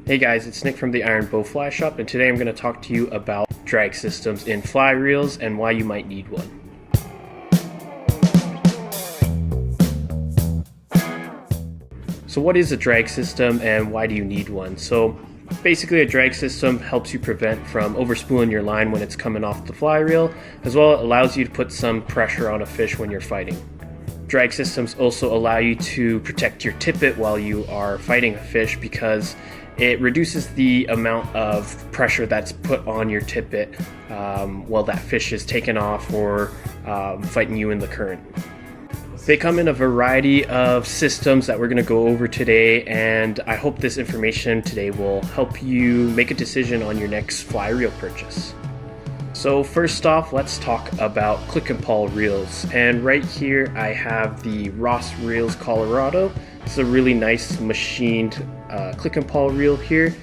Hey guys, it's Nick from the Iron Bow Fly Shop, and today I'm going to talk to you about drag systems in fly reels and why you might need one. So what is a drag system and why do you need one? So basically a drag system helps you prevent from overspooling your line when it's coming off the fly reel, as well as allows you to put some pressure on a fish when you're fighting. Drag systems also allow you to protect your tippet while you are fighting a fish because it reduces the amount of pressure that's put on your tippet while that fish is taken off or fighting you in the current. They come in a variety of systems that we're going to go over today, and I hope this information today will help you make a decision on your next fly reel purchase. So first off, let's talk about Click and Paul reels. And right here I have the Ross Reels Colorado. It's a really nice machined Click and Paul reel here.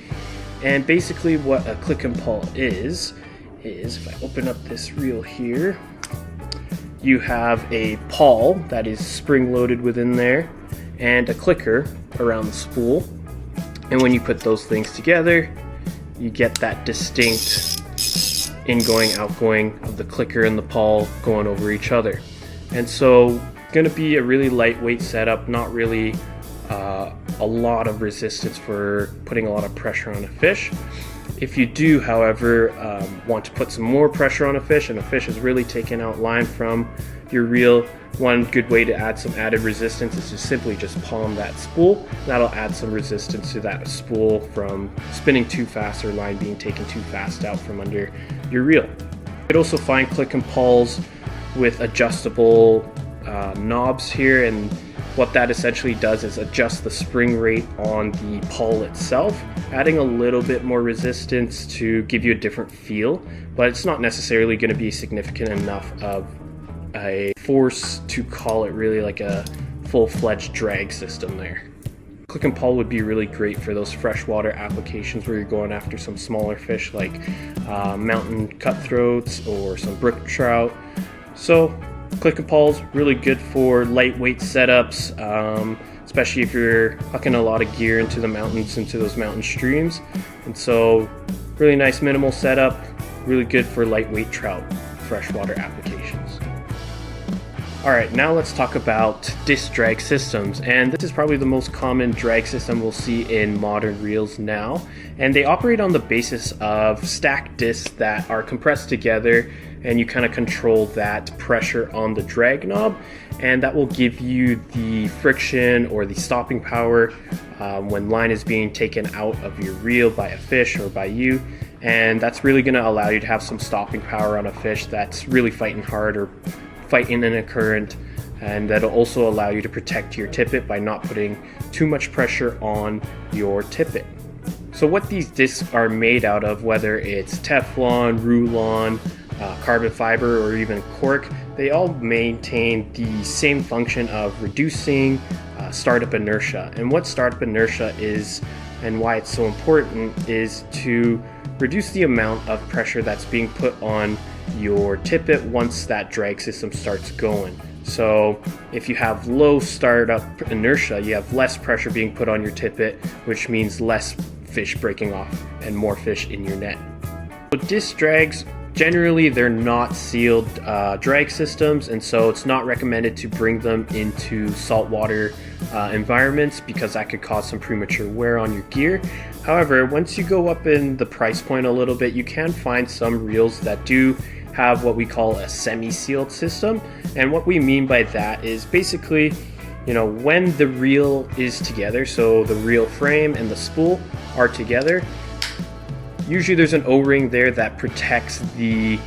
And basically what a Click and Paul is if I open up this reel here, you have a pawl that is spring loaded within there and a clicker around the spool. And when you put those things together, you get that distinct ingoing, outgoing of the clicker and the pawl going over each other. And so it's going to be a really lightweight setup, not really a lot of resistance for putting a lot of pressure on a fish. If you do, however, want to put some more pressure on a fish and a fish is really taking out line from your reel, one good way to add some added resistance is to simply just palm that spool. That'll add some resistance to that spool from spinning too fast or line being taken too fast out from under your reel. You could also find Click and Pawls with adjustable knobs here, and what that essentially does is adjust the spring rate on the pawl itself, adding a little bit more resistance to give you a different feel, but it's not necessarily going to be significant enough of a force to call it really like a full-fledged drag system there. Click and Pawl would be really great for those freshwater applications where you're going after some smaller fish like mountain cutthroats or some brook trout. So Click and Pawl's really good for lightweight setups, especially if you're hucking a lot of gear into the mountains, into those mountain streams. And so really nice minimal setup, really good for lightweight trout freshwater applications. Alright, now let's talk about disc drag systems, and this is probably the most common drag system we'll see in modern reels now, and they operate on the basis of stacked discs that are compressed together, and you kind of control that pressure on the drag knob, and that will give you the friction or the stopping power when line is being taken out of your reel by a fish or by you, and that's really going to allow you to have some stopping power on a fish that's really fighting hard or fighting in a current, and that'll also allow you to protect your tippet by not putting too much pressure on your tippet. So what these discs are made out of, whether it's Teflon, Rulon, carbon fiber, or even cork, they all maintain the same function of reducing startup inertia. And what startup inertia is and why it's so important is to reduce the amount of pressure that's being put on your tippet once that drag system starts going. So if you have low startup inertia, you have less pressure being put on your tippet, which means less fish breaking off and more fish in your net. So disc drags, generally they're not sealed drag systems, and so it's not recommended to bring them into saltwater environments because that could cause some premature wear on your gear. However, once you go up in the price point a little bit, you can find some reels that do have what we call a semi-sealed system, and what we mean by that is basically, when the reel is together, so the reel frame and the spool are together, usually there's an O-ring there that protects the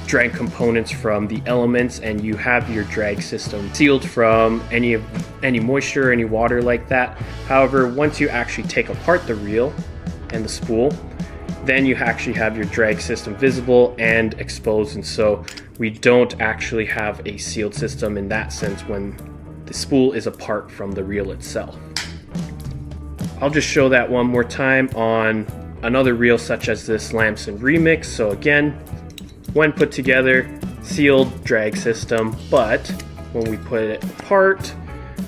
drag components from the elements, and you have your drag system sealed from any moisture, any water like that. However, once you actually take apart the reel and the spool, then you actually have your drag system visible and exposed, and so we don't actually have a sealed system in that sense when the spool is apart from the reel itself. I'll just show that one more time on another reel such as this Lamson Remix. So again, when put together, sealed drag system, but when we put it apart,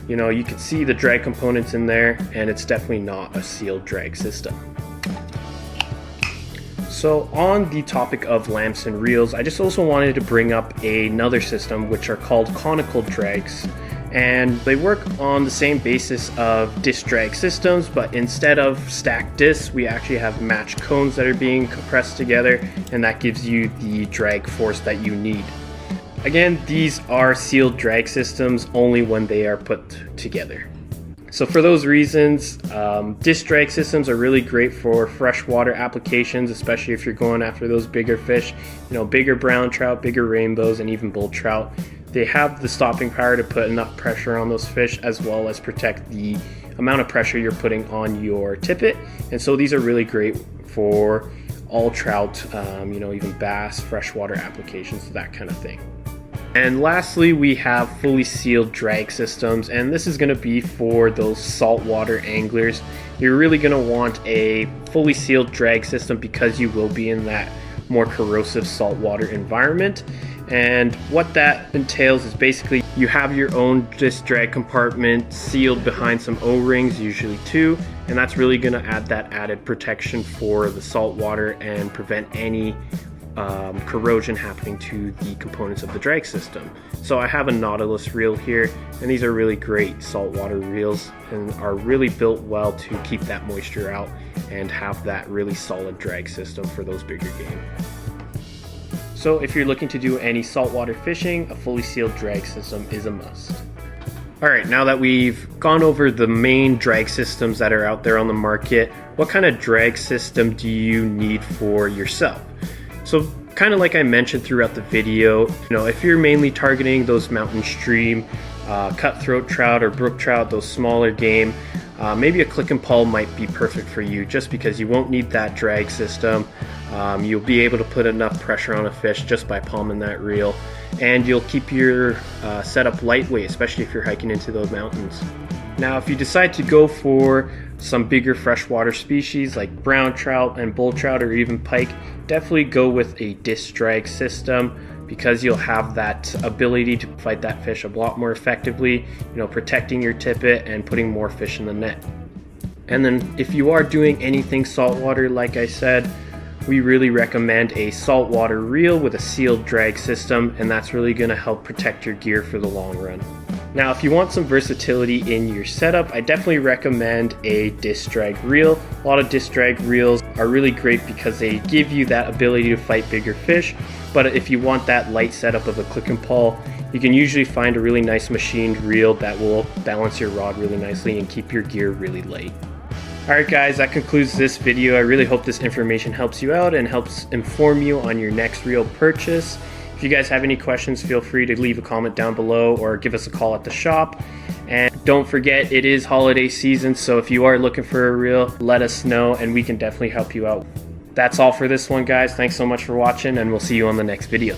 you know, you can see the drag components in there, and it's definitely not a sealed drag system. So on the topic of lamps and reels, I just also wanted to bring up another system which are called conical drags. And they work on the same basis of disc drag systems, but instead of stacked discs, we actually have matched cones that are being compressed together, and that gives you the drag force that you need. Again, these are sealed drag systems only when they are put together. So for those reasons, disc drag systems are really great for freshwater applications, especially if you're going after those bigger fish, you know, bigger brown trout, bigger rainbows, and even bull trout. They have the stopping power to put enough pressure on those fish, as well as protect the amount of pressure you're putting on your tippet. And so these are really great for all trout, you know, even bass, freshwater applications, that kind of thing. And lastly, we have fully sealed drag systems, and this is going to be for those saltwater anglers. You're really going to want a fully sealed drag system because you will be in that more corrosive saltwater environment. And what that entails is basically you have your own disc drag compartment sealed behind some O-rings, usually 2, and that's really going to add that added protection for the saltwater and prevent any corrosion happening to the components of the drag system. So I have a Nautilus reel here, and these are really great saltwater reels and are really built well to keep that moisture out and have that really solid drag system for those bigger game. So if you're looking to do any saltwater fishing, a fully sealed drag system is a must. Alright, now that we've gone over the main drag systems that are out there on the market, what kind of drag system do you need for yourself? So kind of like I mentioned throughout the video, you know, if you're mainly targeting those mountain stream, cutthroat trout or brook trout, those smaller game, maybe a click and pull might be perfect for you just because you won't need that drag system. You'll be able to put enough pressure on a fish just by palming that reel, and you'll keep your setup lightweight, especially if you're hiking into those mountains. Now, if you decide to go for some bigger freshwater species like brown trout and bull trout or even pike, definitely go with a disc drag system because you'll have that ability to fight that fish a lot more effectively, you know, protecting your tippet and putting more fish in the net. And then if you are doing anything saltwater, like I said, we really recommend a saltwater reel with a sealed drag system, and that's really going to help protect your gear for the long run. Now, if you want some versatility in your setup, I definitely recommend a disc drag reel. A lot of disc drag reels are really great because they give you that ability to fight bigger fish, but if you want that light setup of a click and pull, you can usually find a really nice machined reel that will balance your rod really nicely and keep your gear really light. Alright guys, that concludes this video. I really hope this information helps you out and helps inform you on your next reel purchase. If you guys have any questions, feel free to leave a comment down below or give us a call at the shop. And don't forget, it is holiday season, so if you are looking for a reel, let us know and we can definitely help you out. That's all for this one, guys. Thanks so much for watching, and we'll see you on the next video.